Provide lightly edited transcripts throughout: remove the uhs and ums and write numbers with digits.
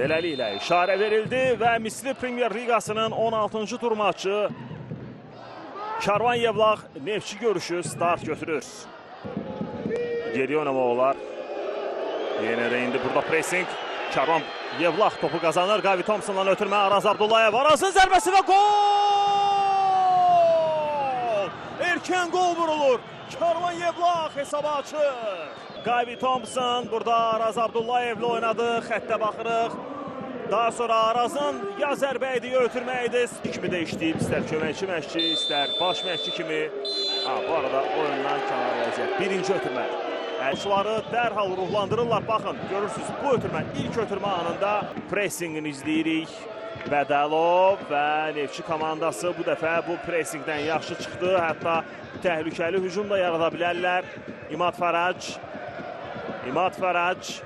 Beləliklə işarə verildi və Misri Premyer Liqasının 16-cı tur maçı Karvan Yevlax Neftçi görüşü start götürür. Geriyə oynamaq olar. Yenə də indi burada pressing. Karvan Yevlax topu qazanır. Gavi Thompson'dan ötürmə Araz Abdullayev. Arazın zərbəsi və gol! Erkən gol vurulur. Karvan Yevlax hesabı açır. Gavi Thompson burada Araz Abdullayev'le oynadı. Xəttə baxırıq. Daha sonra Arazın ya zərbə idi, ya ötürmə idi. Kimi də işləyib, istər köməkçi məşqçi, istər baş məşqçi kimi. Bu arada oyundan kənar vəziyyət. Birinci ötürmə. Oyunçuları dərhal ruhlandırırlar. Baxın, görürsünüz bu ötürmə, ilk ötürmə anında pressingini izləyirik. Bədəlov və Neftçi komandası bu dəfə bu pressingdən yaxşı çıxdı. Hətta təhlükəli hücum da yarada bilərlər. İmad Farac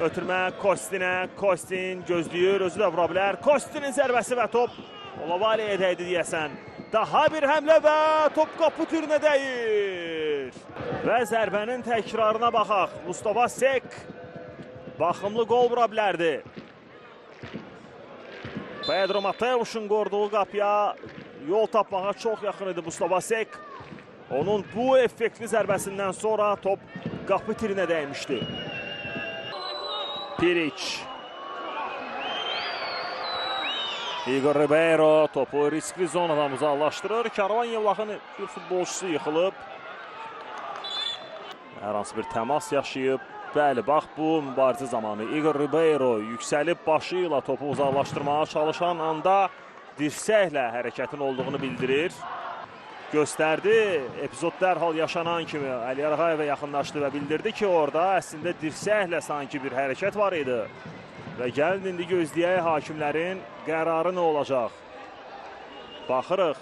ötürmə Kostinə. Kostin gözləyir, özü də vura bilər. Kostinin zərbəsi və top Olavaliyə dəydi deyəsən. Daha bir həmlə və top qapı türünə dəyir. Və zərbənin təkrarına baxaq. Mustafa Sek baxımlı qol vura bilərdi. Pedro Mateusz'un qorduğu qapıya yol tapmağa çox yaxın idi Mustafa Sek. Onun bu effektli zərbəsindən sonra top qapı tirinə dəymişdi. Piric. Igor Ribeiro topu riskli zonadan uzaqlaşdırır. Karvan Yevlaxın bir futbolçusu yıxılıb. Hər hansı bir təmas yaşayıb. Bəli, bax bu mübarizə zamanı Igor Ribeiro yüksəlib başı ilə topu uzaqlaşdırmağa çalışan anda dirsəklə hərəkətin olduğunu bildirir. Göstərdi, epizod dərhal yaşanan kimi Əliyar Ağayevə yaxınlaşdı və bildirdi ki, orada əslində dirsəklə sanki bir hərəkət var idi. Və gəlin indi gözləyək hakimlərin qərarı nə olacaq. Baxırıq.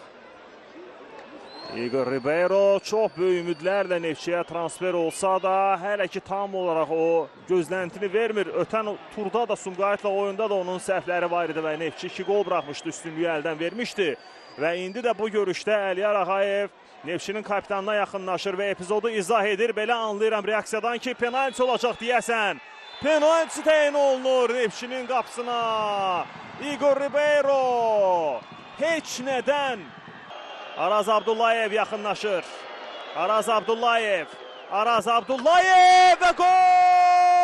Igor Ribeiro çox böyük ümidlərlə Neftçiyə transfer olsa da, hələ ki tam olaraq o gözləntini vermir. Ötən turda da Sumqayıtla oyunda da onun səhvləri var idi və Neftçi 2 gol buraxmışdı, üstünlüyü əldən vermişdi. Və indi də bu görüşdə Əliyar Ağayev Neftçinin kapitanına yaxınlaşır və epizodu izah edir. Belə anlayıram reaksiyadan ki, penalti olacaq deyəsən. Penalti təyin olunur Neftçinin qapısına. Igor Ribeiro heç nədən. Araz Abdullayev yaxınlaşır. Araz Abdullayev və gol!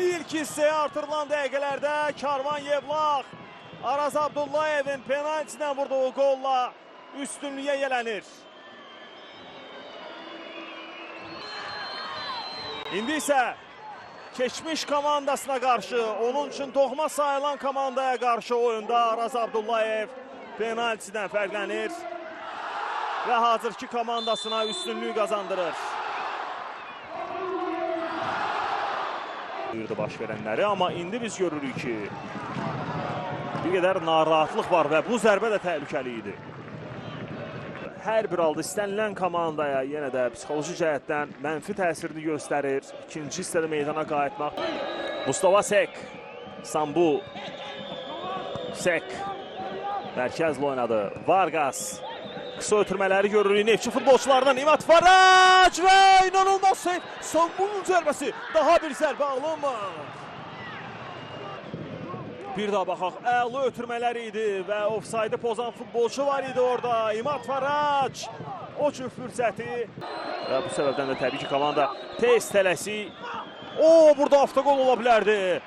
İlk hissəyə artırılan dəqiqələrdə Karvan Yevlax Araz Abdullayevin penaltidən vurduğu qolla üstünlüyə yələnir. İndi isə keçmiş komandasına qarşı, onun üçün doğma sayılan komandaya qarşı oyunda Araz Abdullayev penaltisidən fərqlənir və hazırki komandasına üstünlüyü qazandırır. Buyurdu baş verənləri, amma indi biz görürük ki, bir qədər narahatlıq var və bu zərbə də təhlükəli idi. Hər bir halda istənilən komandaya yenə də psixoloji cəhətdən mənfi təsirini göstərir. İkinci hissədə meydana qayıtmaq. Mustafa Sek. Sambu. Sek. Mərkəzlə oynadı. Vargas. Qısa ötürmələri görürük Neftçi futbolçularından. İmad Farac və inanılmaz seyf. Sambu'nun zərbəsi. Daha bir zərbə alınmır. Bir daha baxaq, əli ötürmələr idi və ofsaydı pozan futbolçu var idi orada. İmad Farac o cür fürsəti. Və bu səbəbdən də təbii ki, komanda tez tələsi. Burada avtogol ola bilərdi.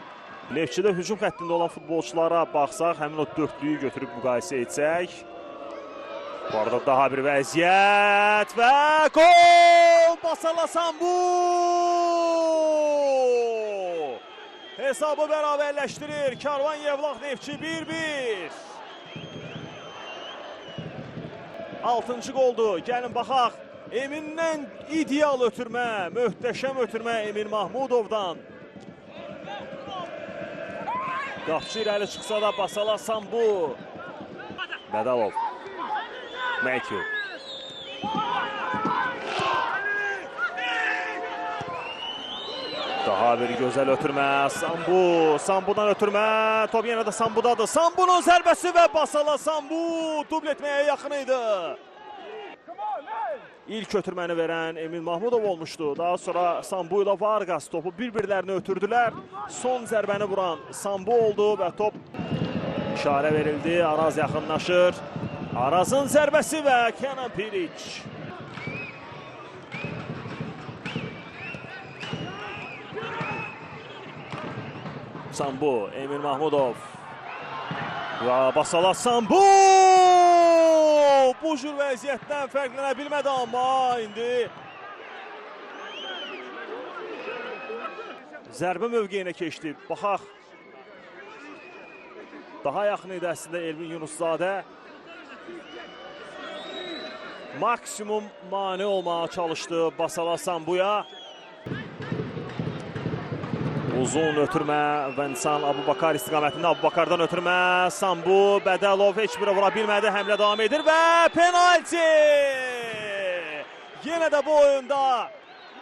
Neftçidə hücum xəttində olan futbolçulara baxsaq, həmin o dörtlüyü götürüb müqayisə etsək. Bu arada daha bir vəziyyət və gol! Basala Sambu! Hesabı bərabərləşdirir. Karvan Yevlax Neftçi 1-1. 6-cı qoldu. Gəlin baxaq. Emin'dən ideal ötürmə, möhtəşəm ötürmə Emin Mahmudovdan. Qapçı irəli çıxsa da Basala Sambu. Bədəlov. Matthew. Daha bir gözəl ötürmə, Sambu'dan ötürmə, top yenə də Sambu'dadır. Sambu'nun zərbəsi və Basala Sambu dubl etməyə yaxın idi. ilk ötürməni verən Emin Mahmudov olmuşdu. Daha sonra Sambu ilə Vargas topu bir-birlərini ötürdülər. Son zərbəni vuran Sambu oldu və top işarə verildi. Araz yaxınlaşır. Arazın zərbəsi və Kenan Piric. Sambu, Emin Mahmudov. Və Basala Sambu! Bu cür vəziyyətdən fərqlənə bilmədi, amma indi zərbə mövqeyinə keçdi. Baxaq. Daha yaxın idi əslində Elvin Yunuszadə. Maksimum mane olmağa çalışdı Basala Sambuya. Uzun ötürmə Vensan Abubakar istiqamətində. Abubakardan ötürmə Sambu, Bədəlov heç biri vura bilmədi. Həmlə davam edir və penalti! Yenə də bu oyunda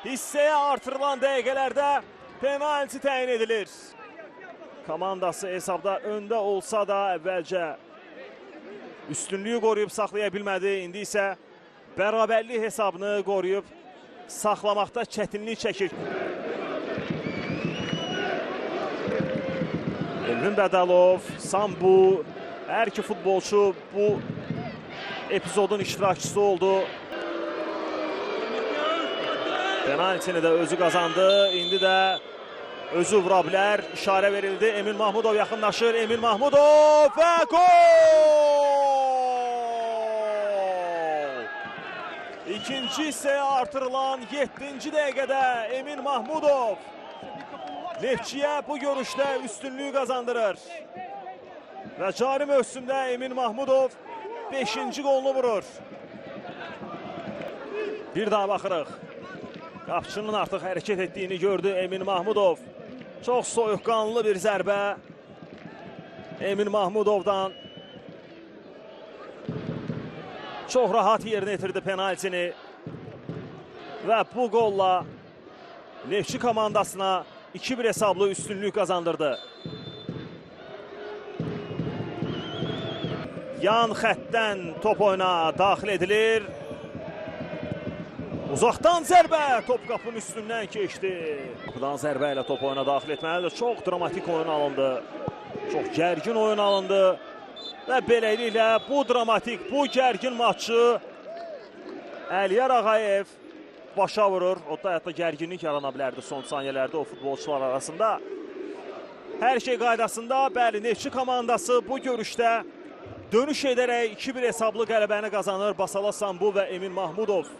hissəyə artırılan dəqiqələrdə penalti təyin edilir. Komandası hesabda öndə olsa da əvvəlcə üstünlüyü qoruyub saxlaya bilmədi. İndi isə bərabərlik hesabını qoruyub saxlamaqda çətinlik çəkir. Elvin Bədəlov, Sambu, hər iki futbolçu bu epizodun iştirakçısı oldu. Penaltini də özü qazandı. İndi də özü vura bilər. İşarə verildi. Emin Mahmudov yaxınlaşır. Emin Mahmudov və gol! İkinci hissəyə artırılan 7-ci dəqiqədə Emin Mahmudov Neftçiyə bu görüşdə üstünlüyü qazandırır. Və cari mövsümdə Emin Mahmudov 5-ci qolunu vurur. Bir daha baxırıq. Qapıçının artıq hərəkət etdiyini gördü Emin Mahmudov. Çox soyuqqanlı bir zərbə Emin Mahmudovdan. Çox rahat yerinə yetirdi penaltini. Və bu qolla Neftçi komandasına 2-1 hesablı üstünlük qazandırdı. Yan xəttdən top oyuna daxil edilir. Uzaqdan zərbə top qapının üstündən keçdi. Qapıdan zərbə ilə top oyuna daxil etməlidir. Çox dramatik oyun alındı. Çox gərgin oyun alındı. Və beləliklə bu dramatik, bu gərgin maçı Əliyar Ağayev başa vurur. O da hətta gərginlik yarana bilərdi son saniyələrdə o futbolçular arasında. Hər şey qaydasında. Bəli, Neftçi komandası bu görüşdə dönüş edərək 2-1 hesablı qələbəni qazanır. Basala Sambu və Emin Mahmudov.